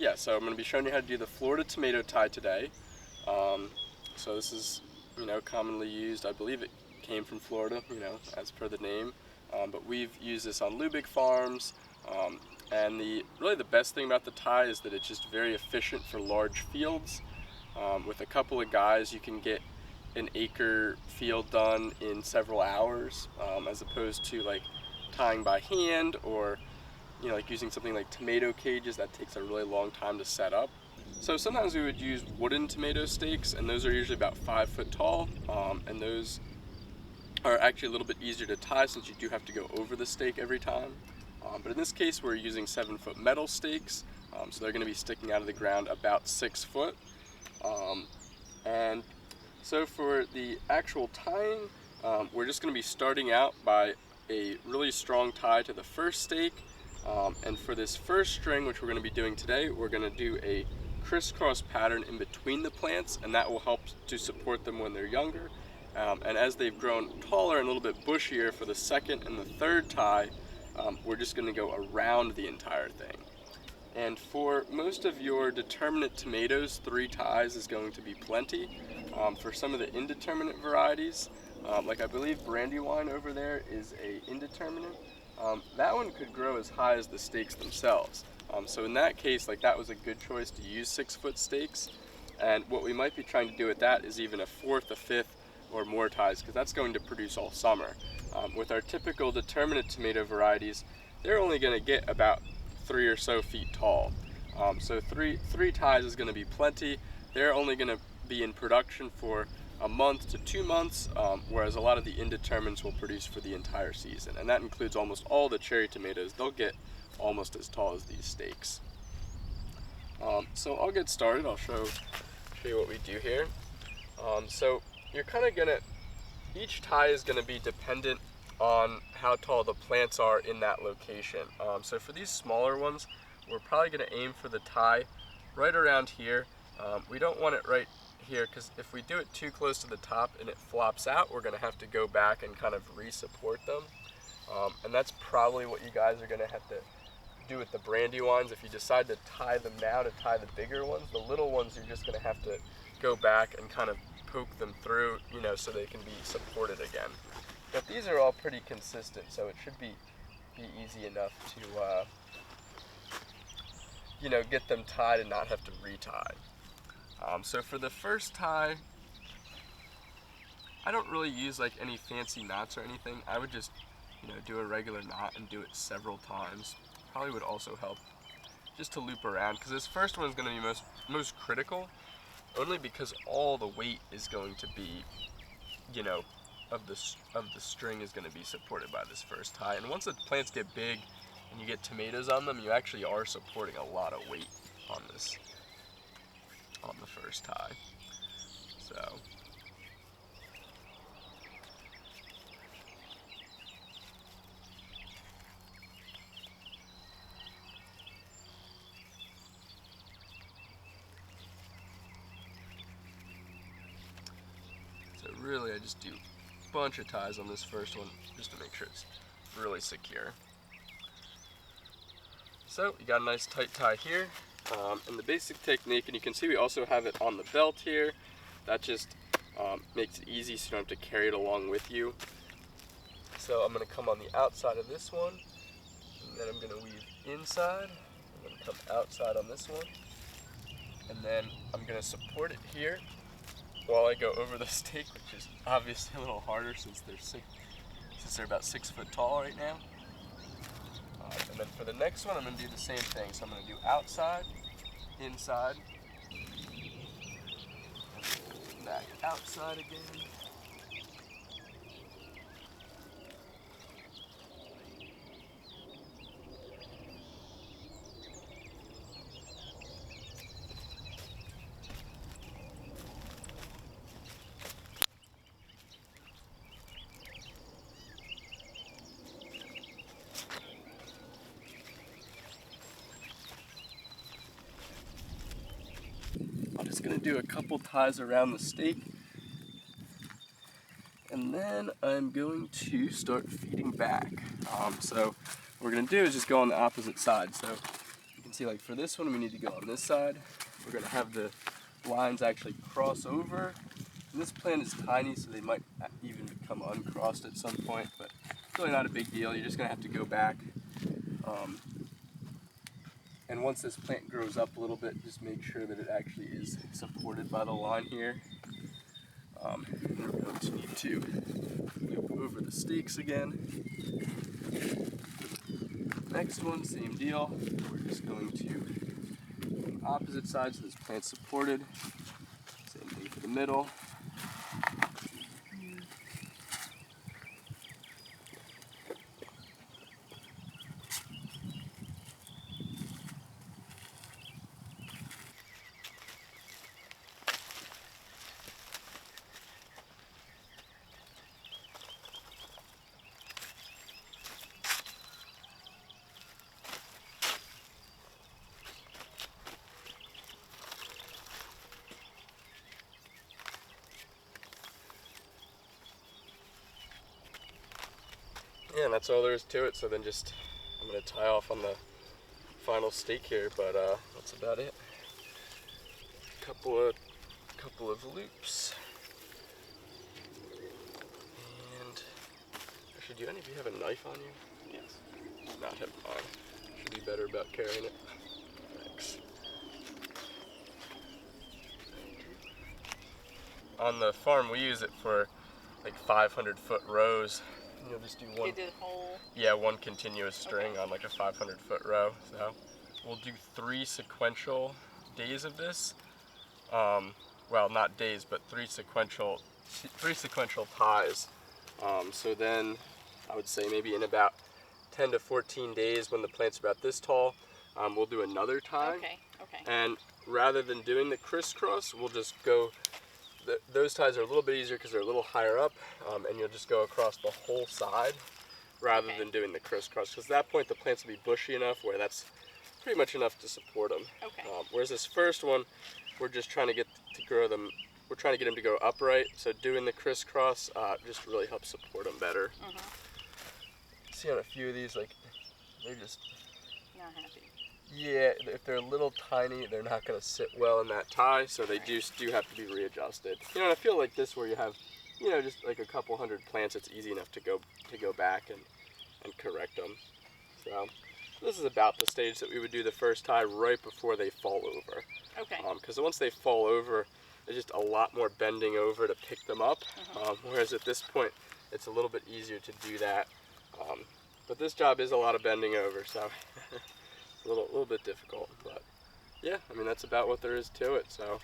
yeah, so I'm going to be showing you how to do the Florida tomato tie today. So this is, commonly used. I believe it came from Florida, as per the name. But we've used this on Lubick farms. And really the best thing about the tie is that it's just very efficient for large fields. With a couple of guys, you can get an acre field done in several hours, as opposed to like tying by hand or like using something like tomato cages that takes a really long time to set up. So sometimes we would use wooden tomato stakes, and those are usually about 5 foot tall, and those are actually a little bit easier to tie since you do have to go over the stake every time. But in this case we're using 7-foot metal stakes, so they're going to be sticking out of the ground about 6 foot. And so for the actual tying, we're just going to be starting out by a really strong tie to the first stake. And for this first string, which we're going to be doing today, we're going to do a crisscross pattern in between the plants, and that will help to support them when they're younger. And as they've grown taller and a little bit bushier for the second and the third tie, we're just going to go around the entire thing. And for most of your determinate tomatoes, 3 ties is going to be plenty. For some of the indeterminate varieties, like I believe Brandywine over there is a indeterminate, that one could grow as high as the stakes themselves. So in that case, like, that was a good choice to use 6-foot stakes. And what we might be trying to do with that is even a 4th, a 5th, or more ties, because that's going to produce all summer. With our typical determinate tomato varieties, they're only going to get about 3 or so feet tall. So three ties is going to be plenty. They're only going to be in production for a month to 2 months, whereas a lot of the indeterminates will produce for the entire season, and that includes almost all the cherry tomatoes. They'll get almost as tall as these stakes. So I'll get started. I'll show you what we do here. So you're kind of gonna, each tie is gonna be dependent on how tall the plants are in that location. So for these smaller ones, we're probably gonna aim for the tie right around here. We don't want it right here, because if we do it too close to the top and it flops out, we're going to have to go back and kind of re-support them. And that's probably what you guys are going to have to do with the Brandywines. If you decide to tie them now to tie the bigger ones, the little ones you're just going to have to go back and kind of poke them through, so they can be supported again. But these are all pretty consistent, so it should be easy enough to get them tied and not have to retie. So for the first tie, I don't really use like any fancy knots or anything. I would just, do a regular knot and do it several times. Probably would also help just to loop around, because this first one is going to be most critical, only because all the weight is going to be, of the string is going to be supported by this first tie. And once the plants get big and you get tomatoes on them, you actually are supporting a lot of weight on the first tie. So really I just do a bunch of ties on this first one just to make sure it's really secure. So you got a nice tight tie here. And the basic technique, and you can see we also have it on the belt here, that just makes it easy so you don't have to carry it along with you. So I'm going to come on the outside of this one, and then I'm going to weave inside, I'm going to come outside on this one, and then I'm going to support it here while I go over the stake, which is obviously a little harder since they're about 6 foot tall right now. And then for the next one, I'm going to do the same thing. So I'm going to do outside, inside, back outside again. I'm just going to do a couple ties around the stake, and then I'm going to start feeding back. So what we're going to do is just go on the opposite side. So you can see, like for this one, we need to go on this side. We're gonna have the lines actually cross over. And this plant is tiny, so they might even become uncrossed at some point, but it's really not a big deal. You're just gonna have to go back. And once this plant grows up a little bit, just make sure that it actually is supported by the line here. And we're going to need to go over the stakes again. Next one, same deal. We're just going to on opposite sides so this plant's supported. Same thing for the middle. Yeah, and that's all there is to it. So then just, I'm gonna tie off on the final stake here, but that's about it. Couple of loops. And actually, do any of you have a knife on you? Yes. Not have it on. Should be better about carrying it. Thanks. On the farm, we use it for like 500-foot rows. You'll just do one. You did whole. Yeah, one continuous string on like a 500-foot row. So we'll do 3 sequential days of this. Well, not days, but 3 sequential ties. So then I would say maybe in about 10 to 14 days, when the plant's about this tall, we'll do another tie. Okay. And rather than doing the crisscross, we'll just go. Those ties are a little bit easier because they're a little higher up, and you'll just go across the whole side rather than doing the crisscross. Because at that point, the plants will be bushy enough where that's pretty much enough to support them. Okay. Whereas this first one, we're just trying to get to grow them. We're trying to get them to go upright. So doing the crisscross just really helps support them better. See on a few of these, like they're just not happy. Yeah, if they're a little tiny, they're not going to sit well in that tie, so they do have to be readjusted. You know, and I feel like this, where you have, you know, just like a couple hundred plants, it's easy enough to go back and correct them. So this is about the stage that we would do the first tie, right before they fall over. Okay. Because once they fall over, there's just a lot more bending over to pick them up. Whereas at this point, it's a little bit easier to do that. But this job is a lot of bending over, so. A little bit difficult, but yeah, I mean, that's about what there is to it. So